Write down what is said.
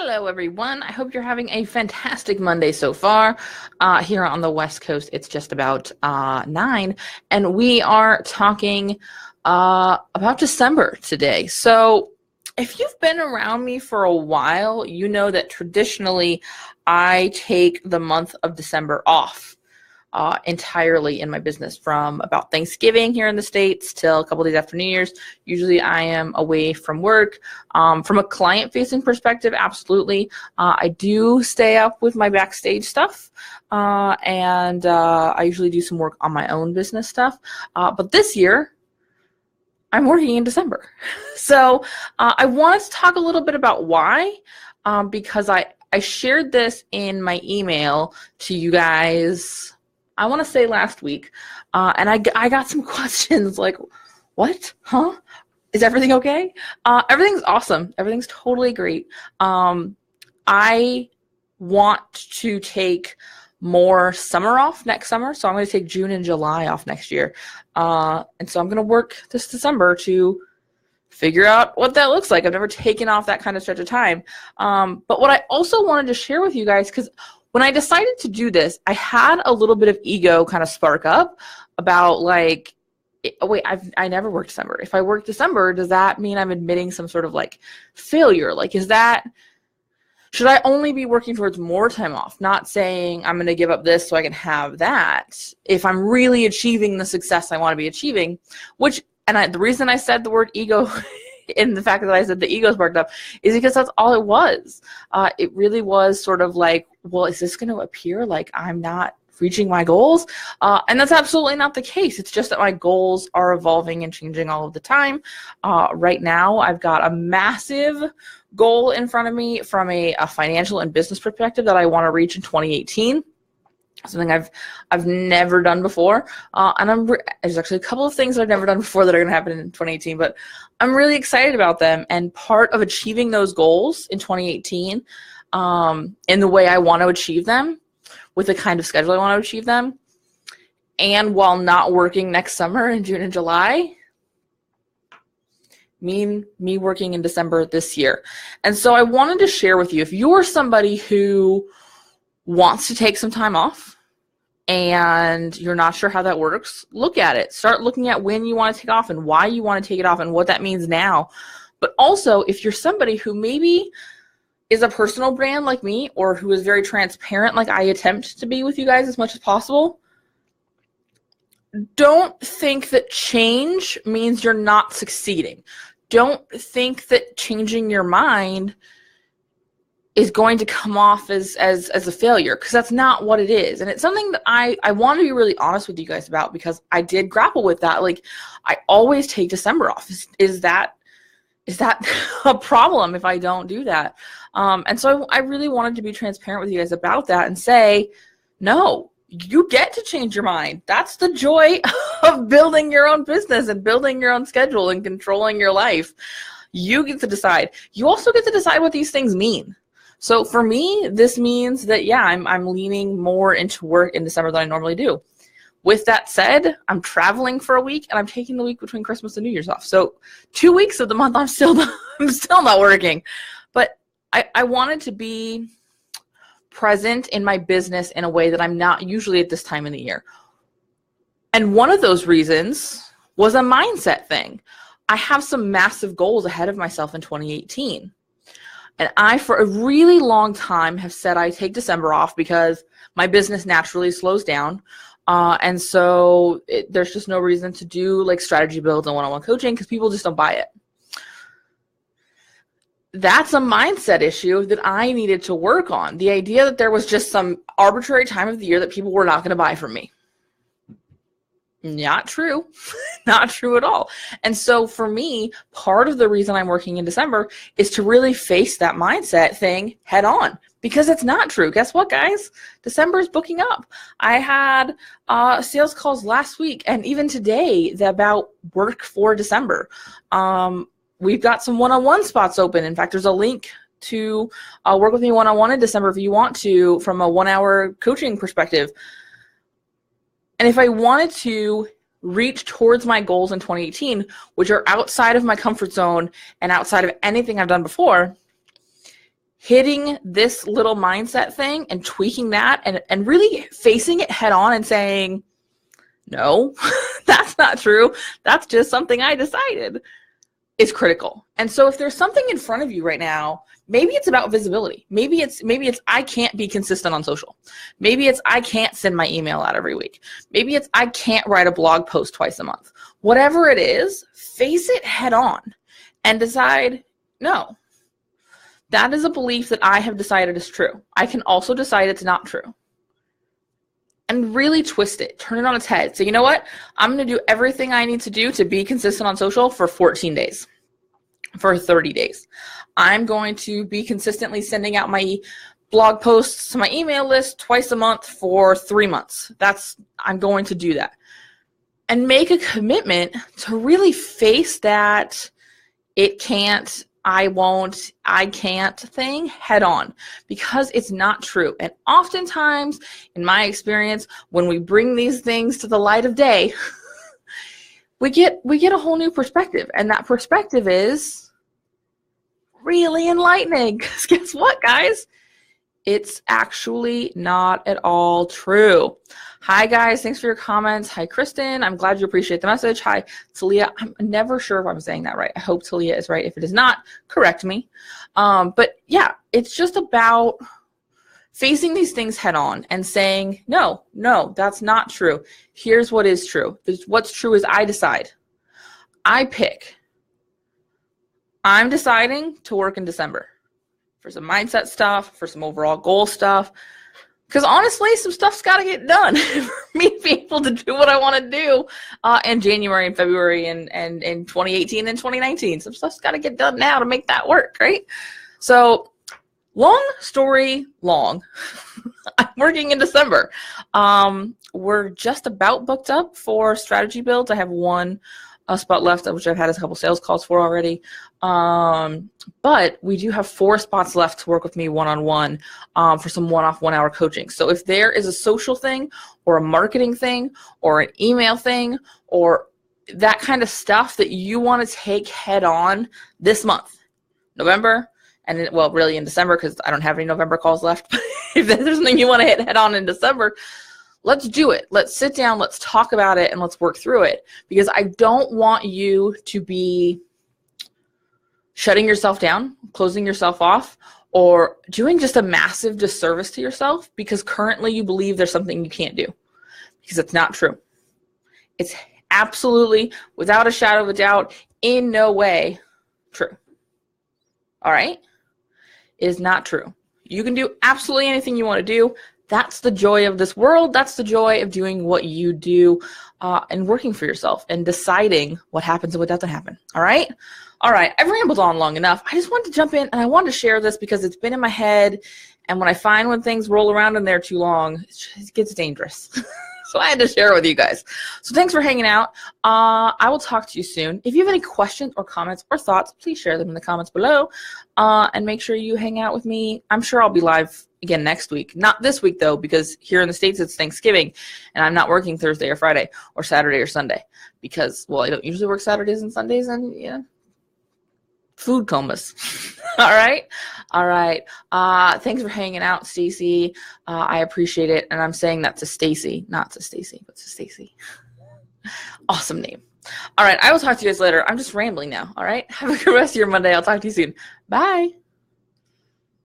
Hello, everyone. I hope you're having a fantastic Monday so far. Here on the West Coast, it's just about 9, and we are talking about December today. So if you've been around me for a while, you know that traditionally I take the month of December off entirely in my business from about Thanksgiving here in the States till a couple days after New Year's. Usually I am away from work. From a client-facing perspective, absolutely. I do stay up with my backstage stuff, and I usually do some work on my own business stuff. But this year, I'm working in December. So I wanted to talk a little bit about why, because I shared this in my email to you guys, I want to say last week, and I got some questions like, what? Huh? Is everything okay? Everything's awesome. Everything's totally great. I want to take more summer off next summer, so I'm going to take June and July off next year. And so I'm going to work this December to figure out what that looks like. I've never taken off that kind of stretch of time. But what I also wanted to share with you guys, because when I decided to do this, I had a little bit of ego kind of spark up about like, wait, I never worked December. If I work December, does that mean I'm admitting some sort of like failure? Like, should I only be working towards more time off? Not saying I'm going to give up this so I can have that. If I'm really achieving the success I want to be achieving, the reason I said the word ego in the fact that I said the ego sparked up is because that's all it was. It really was sort of like, well, is this going to appear like I'm not reaching my goals? And that's absolutely not the case. It's just that my goals are evolving and changing all of the time. Right now, I've got a massive goal in front of me from a financial and business perspective that I want to reach in 2018. Something I've never done before, and there's actually a couple of things that I've never done before that are going to happen in 2018, but I'm really excited about them. And part of achieving those goals in 2018, in the way I want to achieve them, with the kind of schedule I want to achieve them, and while not working next summer in June and July, mean me working in December this year. And so I wanted to share with you, if you're somebody who wants to take some time off and you're not sure how that works, look at it. Start looking at when you want to take off and why you want to take it off and what that means now. But also, if you're somebody who maybe is a personal brand like me, or who is very transparent like I attempt to be with you guys as much as possible, don't think that change means you're not succeeding. Don't think that changing your mind is going to come off as a failure, because that's not what it is. And it's something that I want to be really honest with you guys about, because I did grapple with that. Like, I always take December off. Is that a problem if I don't do that? And so I really wanted to be transparent with you guys about that and say, no, you get to change your mind. That's the joy of building your own business and building your own schedule and controlling your life. You get to decide. You also get to decide what these things mean. So for me, this means that, yeah, I'm leaning more into work in December than I normally do. With that said, I'm traveling for a week, and I'm taking the week between Christmas and New Year's off. So 2 weeks of the month, I'm still not working. But I wanted to be present in my business in a way that I'm not usually at this time in the year. And one of those reasons was a mindset thing. I have some massive goals ahead of myself in 2018. And I, for a really long time, have said I take December off because my business naturally slows down. And so there's just no reason to do like strategy builds and one-on-one coaching, because people just don't buy it. That's a mindset issue that I needed to work on. The idea that there was just some arbitrary time of the year that people were not going to buy from me. Not true. Not true at all. And so for me, part of the reason I'm working in December is to really face that mindset thing head on, because it's not true. Guess what, guys? December is booking up. I had sales calls last week and even today about work for December. We've got some one-on-one spots open. In fact, there's a link to work with me one-on-one in December if you want to, from a 1-hour coaching perspective. And if I wanted to reach towards my goals in 2018, which are outside of my comfort zone and outside of anything I've done before, hitting this little mindset thing and tweaking that and really facing it head on and saying, no, that's not true. That's just something I decided, is critical. And so if there's something in front of you right now, maybe it's about visibility. Maybe it's I can't be consistent on social. Maybe it's I can't send my email out every week. Maybe it's I can't write a blog post twice a month. Whatever it is, face it head on and decide, no, that is a belief that I have decided is true. I can also decide it's not true. And really twist it, turn it on its head. So you know what? I'm going to do everything I need to do to be consistent on social for 14 days, for 30 days. I'm going to be consistently sending out my blog posts to my email list twice a month for 3 months. I'm going to do that. And make a commitment to really face that it can't, I won't, I can't thing head on, because it's not true. And oftentimes, in my experience, when we bring these things to the light of day, we get a whole new perspective. And that perspective is really enlightening. Because guess what, guys? It's actually not at all true. Hi, guys. Thanks for your comments. Hi, Kristen. I'm glad you appreciate the message. Hi, Talia. I'm never sure if I'm saying that right. I hope Talia is right. If it is not, correct me. But yeah, it's just about facing these things head on and saying, no, that's not true. Here's what is true. What's true is I decide. I pick. I'm deciding to work in December for some mindset stuff, for some overall goal stuff. Because honestly, some stuff's got to get done for me to be able to do what I want to do in January and February and in 2018 and 2019. Some stuff's got to get done now to make that work, right? So long story long, I'm working in December. We're just about booked up for strategy builds. I have one spot left, which I've had a couple sales calls for already. But we do have 4 spots left to work with me one-on-one for some one-off 1-hour coaching. So if there is a social thing or a marketing thing or an email thing or that kind of stuff that you want to take head on this month, November, and well, really in December, because I don't have any November calls left. But if there's something you want to hit head on in December, let's do it. Let's sit down, let's talk about it, and let's work through it. Because I don't want you to be shutting yourself down, closing yourself off, or doing just a massive disservice to yourself because currently you believe there's something you can't do. Because it's not true. It's absolutely, without a shadow of a doubt, in no way true. All right? It is not true. You can do absolutely anything you want to do. That's the joy of this world. That's the joy of doing what you do and working for yourself and deciding what happens and what doesn't happen. All right? All right. I've rambled on long enough. I just wanted to jump in and I wanted to share this because it's been in my head. And when I find when things roll around in there too long, it gets dangerous. So I had to share it with you guys. So thanks for hanging out. I will talk to you soon. If you have any questions or comments or thoughts, please share them in the comments below. And make sure you hang out with me. I'm sure I'll be live again next week. Not this week, though, because here in the States, it's Thanksgiving. And I'm not working Thursday or Friday or Saturday or Sunday. Because, well, I don't usually work Saturdays and Sundays. And, yeah, food comas. All right. Thanks for hanging out, Stacy. I appreciate it. And I'm saying that to Stacy, not to Stacy, but to Stacy. Awesome name. All right. I will talk to you guys later. I'm just rambling now. All right. Have a good rest of your Monday. I'll talk to you soon. Bye.